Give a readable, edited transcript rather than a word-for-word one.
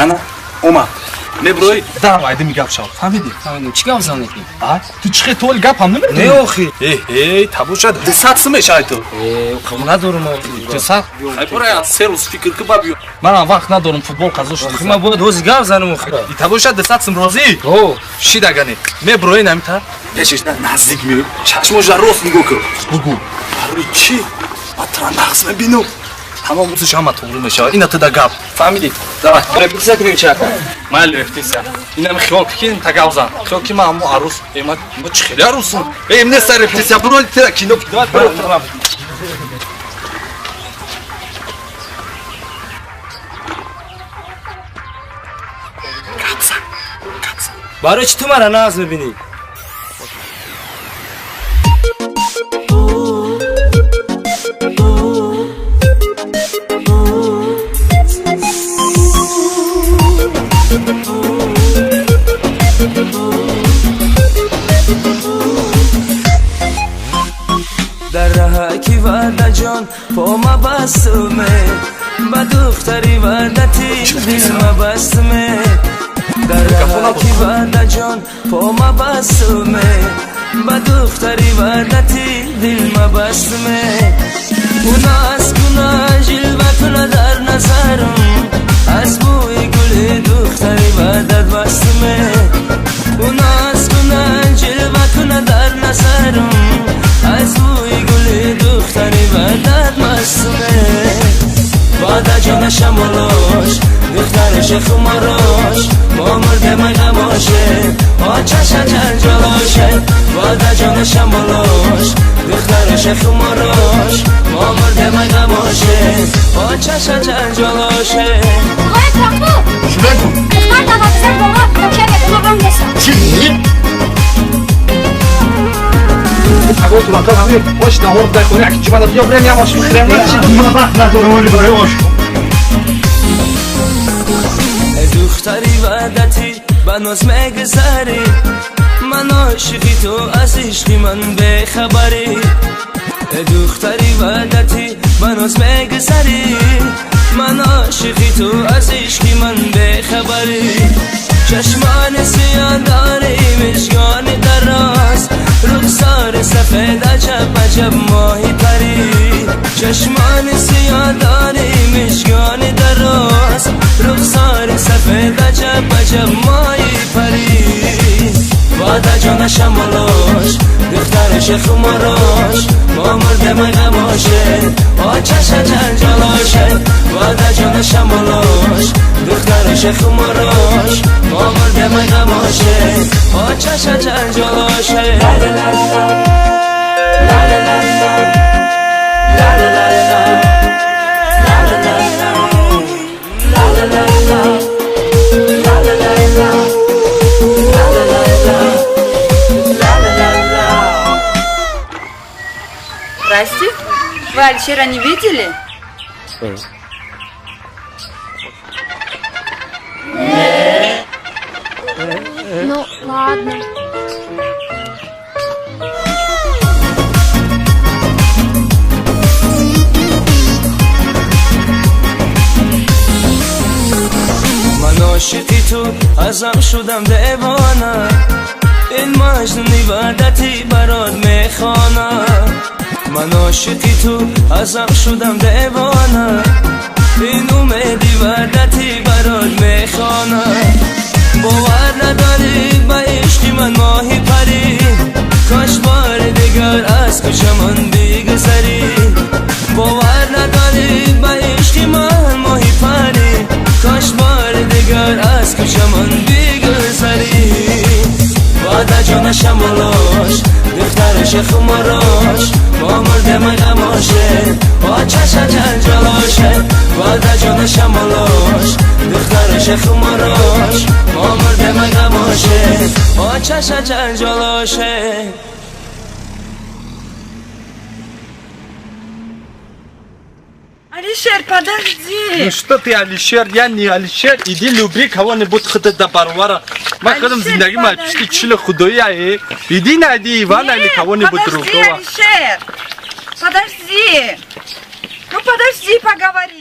انا اومد مبروی давай میگم شام فهمیدی چیکار می‌کنی؟ تو چه طول گپ هم نمی‌دونی نه آخی ای табуша десат мешай ту خب ندارم تو سر ай бора се рӯз фикр ки бабиё منم وقت ندارم فوتبال قضا شد من باید روزی گپ زنم آخی табуша десат розӣ او ши дагани меброи намита пешиш наздик ми чашмоша рост нигоҳ кун بگو барои чӣ матра нақс мебинам тамом рӯзиш ҳама туғрӣ мешавад ина туда гап фаҳмидӣ давай репетиция کنیم چه کنیم майли репетисия инам хиёл кин тагавзан хиёл ки ма аммо арӯс ма чӣ хеле арӯсум им неста репетисия бурои тира кино давай бро برای چی تو مرا ناز میبینی؟ در راه کی ورده جان پا ما بستمه با دختری وردتی دل ما بستمه در راه کی ورده جان پا ما بستمه با دختری وردتی دل ما بستمه گناه از گناه جلوه کنه در نظرم از بوی گل دختری وردت بستمه گناه از گناه جلوه کنه در نظرم از بوی گل دختری وردت بستمه بادا جان شمالاش دخترش خماراش ما مرده من غماشه آچش جنجالاشه بادا جان شمالاش دخترش خماراش ما مرده من غماشه آچش جنجالاشه آقای کاکو شده کن دختر دوازده بابا کوچه به اونم رسید چی؟ اگه تو وقتا همه باش نهار بده خونه اکی چیمه بیا بریم یه ماشین خیرم من وقت ندارم ولی برای باش دختری وعدتی با ناز مگذری من عاشقی تو از عشقی من بخبری دختری وعدتی با ناز مگذری من عاشقی تو از عشقی من بخبری چشمان سیاه داری مشگان دراز رخسار سفید عجب عجب ماهی پری چشمان سیاه داری مشگان دراز رخسار سفید عجب عجب ماهی پری بادا جان شمالاش دخترش خماراش ما مرده من غماشه آچش جنجالاشه بادا جان شمالاش دخترش خماراش ما مرده من غماشه آچش جنجالاشه لا لا لا لا لا لا لا لا لا لا لا Здрасте. Вы Алишера не видели? Ну, ладно. من عاشقی تو ازم شدم دیوانه این مجنونی وعدتی برات میخوانه من عاشقی تو ازم شدم دیوانه این امیدی وعدتی برات میخوانه باور نداری با عشقی من ماهی پری کاش بار دیگر از کشم من بگذری باور نداری با عشقی من ماهی پری کاش بار دیگر از کشم من بگذری بادا جان شمالاش دخترش خماراش ما مرده من غماشه آچش جنجالاشه بادا جان شمالاش دخترش خماراش ما مرده من غماشه آچش جنجالاشه Алишер, подожди. Ну что ты, Алишер, я не Алишер, иди люби кого-нибудь хоть до Барвара. Мы ходим в Зиндаги, мы почти чили худое, иди найди Ивана или кого-нибудь другого. Алишер, подожди. Ну подожди, поговорим.